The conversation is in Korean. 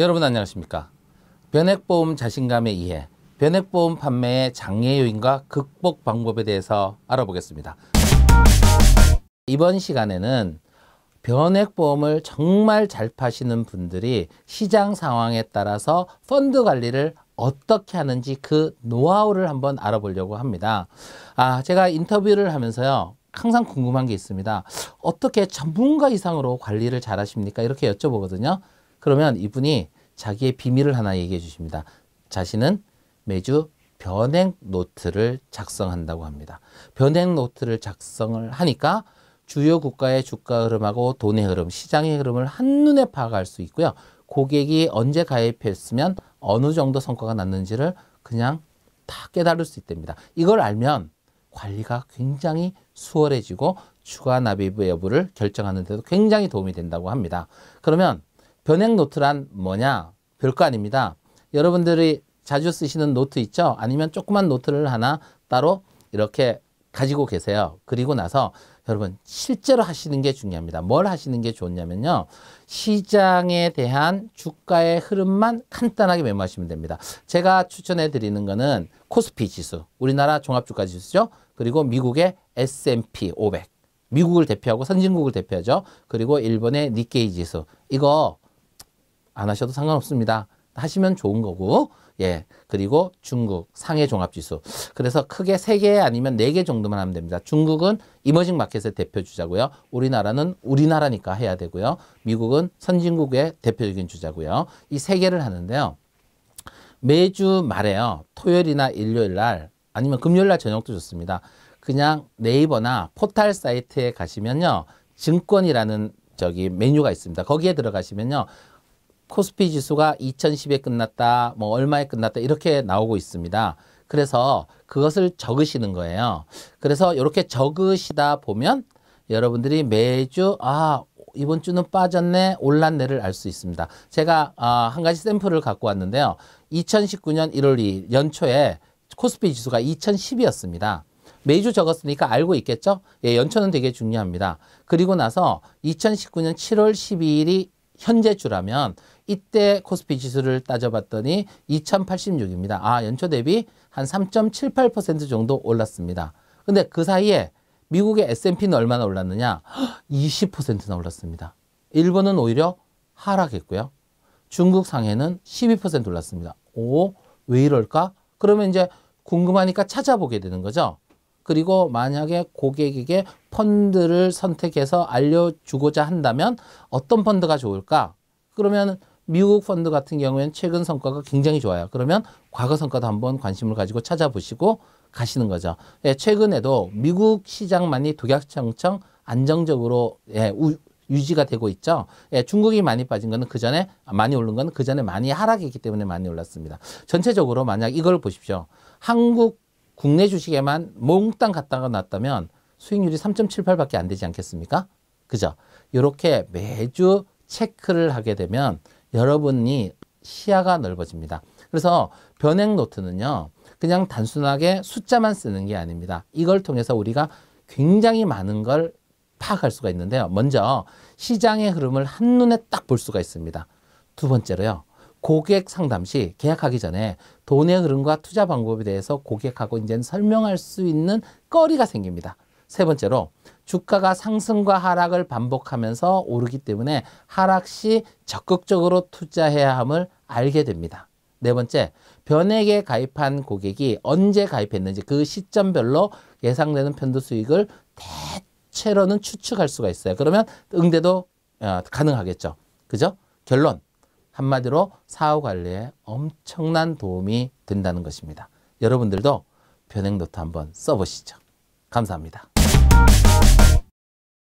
여러분 안녕하십니까? 변액보험 자신감의 이해, 변액보험 판매의 장애 요인과 극복 방법에 대해서 알아보겠습니다. 이번 시간에는 변액보험을 정말 잘 파시는 분들이 시장 상황에 따라서 펀드 관리를 어떻게 하는지 그 노하우를 한번 알아보려고 합니다. 제가 인터뷰를 하면서요, 항상 궁금한 게 있습니다. 어떻게 전문가 이상으로 관리를 잘 하십니까? 이렇게 여쭤보거든요. 그러면 이분이 자기의 비밀을 하나 얘기해 주십니다. 자신은 매주 변액 노트를 작성한다고 합니다. 변액 노트를 작성을 하니까 주요 국가의 주가 흐름하고 돈의 흐름, 시장의 흐름을 한눈에 파악할 수 있고요. 고객이 언제 가입했으면 어느 정도 성과가 났는지를 그냥 다 깨달을 수 있답니다. 이걸 알면 관리가 굉장히 수월해지고 추가 납입 여부를 결정하는 데도 굉장히 도움이 된다고 합니다. 그러면 변액 노트란 뭐냐? 별거 아닙니다. 여러분들이 자주 쓰시는 노트 있죠? 아니면 조그만 노트를 하나 따로 이렇게 가지고 계세요. 그리고 나서 여러분 실제로 하시는 게 중요합니다. 뭘 하시는 게 좋냐면요, 시장에 대한 주가의 흐름만 간단하게 메모하시면 됩니다. 제가 추천해 드리는 거는 코스피 지수, 우리나라 종합주가 지수죠. 그리고 미국의 S&P 500, 미국을 대표하고 선진국을 대표하죠. 그리고 일본의 니케이 지수, 이거 안 하셔도 상관없습니다. 하시면 좋은 거고, 그리고 중국 상해 종합지수. 그래서 크게 3개 아니면 4개 정도만 하면 됩니다. 중국은 이머징 마켓의 대표 주자고요. 우리나라는 우리나라니까 해야 되고요. 미국은 선진국의 대표적인 주자고요. 이 3개를 하는데요. 매주 말에요. 토요일이나 일요일 날 아니면 금요일 날 저녁도 좋습니다. 그냥 네이버나 포털 사이트에 가시면요, 증권이라는 메뉴가 있습니다. 거기에 들어가시면요, 코스피 지수가 2010에 끝났다, 뭐 얼마에 끝났다, 이렇게 나오고 있습니다. 그래서 그것을 적으시는 거예요. 그래서 이렇게 적으시다 보면 여러분들이 매주 이번 주는 빠졌네, 올랐네를 알 수 있습니다. 제가 한 가지 샘플을 갖고 왔는데요. 2019년 1월 2일 연초에 코스피 지수가 2010이었습니다. 매주 적었으니까 알고 있겠죠? 연초는 되게 중요합니다. 그리고 나서 2019년 7월 12일이 현재 주라면 이때 코스피 지수를 따져봤더니 2086입니다. 연초 대비 한 3.78% 정도 올랐습니다. 근데 그 사이에 미국의 S&P는 얼마나 올랐느냐? 20%나 올랐습니다. 일본은 오히려 하락했고요. 중국 상해는 12% 올랐습니다. 왜 이럴까? 그러면 이제 궁금하니까 찾아보게 되는 거죠. 그리고 만약에 고객에게 펀드를 선택해서 알려주고자 한다면 어떤 펀드가 좋을까? 그러면 미국 펀드 같은 경우에는 최근 성과가 굉장히 좋아요. 그러면 과거 성과도 한번 관심을 가지고 찾아보시고 가시는 거죠. 최근에도 미국 시장만이 독약청청 안정적으로 유지가 되고 있죠. 중국이 많이 빠진 거는 그 전에, 많이 오른 거는 그 전에 많이 하락했기 때문에 많이 올랐습니다. 전체적으로 만약 이걸 보십시오. 한국 국내 주식에만 몽땅 갖다가 놨다면 수익률이 3.78밖에 안 되지 않겠습니까? 그죠? 이렇게 매주 체크를 하게 되면 여러분이 시야가 넓어집니다. 그래서 변액 노트는요, 그냥 단순하게 숫자만 쓰는 게 아닙니다. 이걸 통해서 우리가 굉장히 많은 걸 파악할 수가 있는데요. 먼저 시장의 흐름을 한눈에 딱 볼 수가 있습니다. 두 번째로요, 고객 상담 시 계약하기 전에 돈의 흐름과 투자 방법에 대해서 고객하고 이제는 설명할 수 있는 거리가 생깁니다. 세 번째로 주가가 상승과 하락을 반복하면서 오르기 때문에 하락 시 적극적으로 투자해야 함을 알게 됩니다. 네 번째, 변액에 가입한 고객이 언제 가입했는지 그 시점별로 예상되는 편도 수익을 대체로는 추측할 수가 있어요. 그러면 응대도 가능하겠죠. 그죠? 결론. 한마디로 사후 관리에 엄청난 도움이 된다는 것입니다. 여러분들도 변액 노트 한번 써보시죠. 감사합니다.